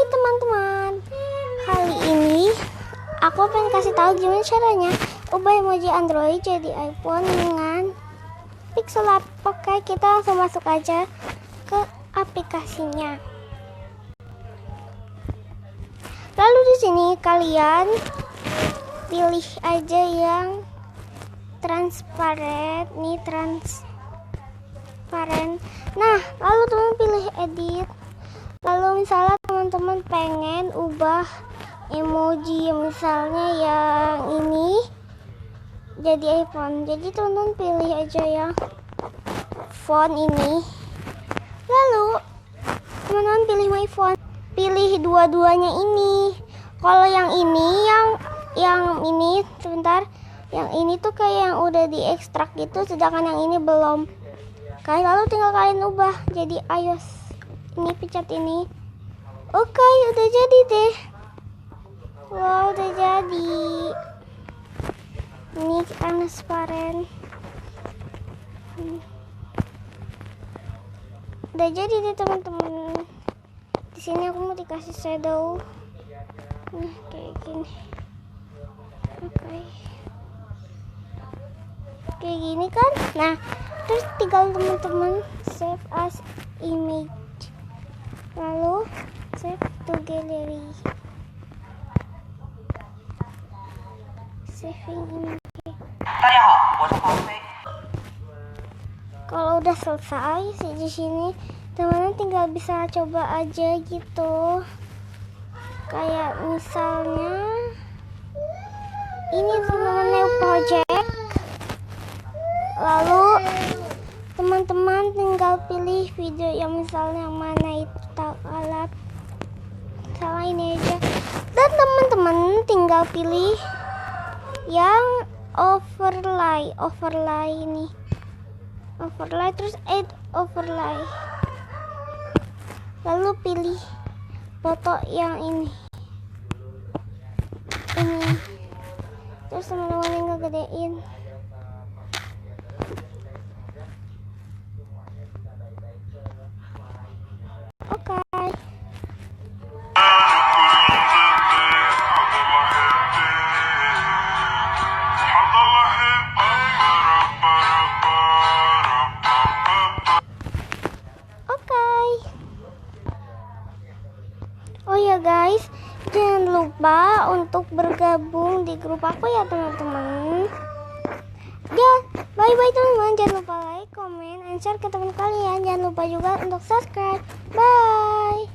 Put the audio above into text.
Hai teman-teman, kali ini aku pengen kasih tahu gimana caranya ubah emoji Android jadi iPhone dengan Pixel Lab. Oke, kita langsung masuk aja ke aplikasinya. Lalu di sini kalian pilih aja yang transparan, nih transparan. Nah, lalu teman pilih edit. Lalu misalnya teman-teman pengen ubah emoji misalnya yang ini jadi iPhone, jadi teman-teman pilih aja yang font ini. Lalu teman-teman pilih my phone, pilih dua-duanya ini. Kalau yang ini yang ini sebentar, yang ini tuh kayak yang udah diekstrak gitu, sedangkan yang ini belum. Lalu tinggal kalian ubah jadi iOS. Ini pencet ini. Oke, udah jadi deh. Wow, udah jadi. Ini transparan. Udah jadi deh teman-teman. Di sini aku mau dikasih shadow. Nah, kayak gini. Oke. Kayak gini kan? Nah, terus tinggal teman-teman save as image. Lalu save to gallery. Saving image. Kalau udah selesai sih di sini, teman-teman tinggal bisa coba aja gitu. Kayak misalnya ini teman-teman new project. Lalu teman-teman tinggal pilih video yang misalnya yang mana itu alat salah ini aja, dan teman-teman tinggal pilih yang overlay ini, overlay, terus add overlay, lalu pilih foto yang ini, terus teman-teman tinggal gedein. Oke. Oh ya guys, jangan lupa untuk bergabung di grup aku ya teman-teman. Ya, bye-bye teman-teman. Jangan lupa like, comment, and share ke teman kalian. Jangan lupa juga untuk subscribe. Bye.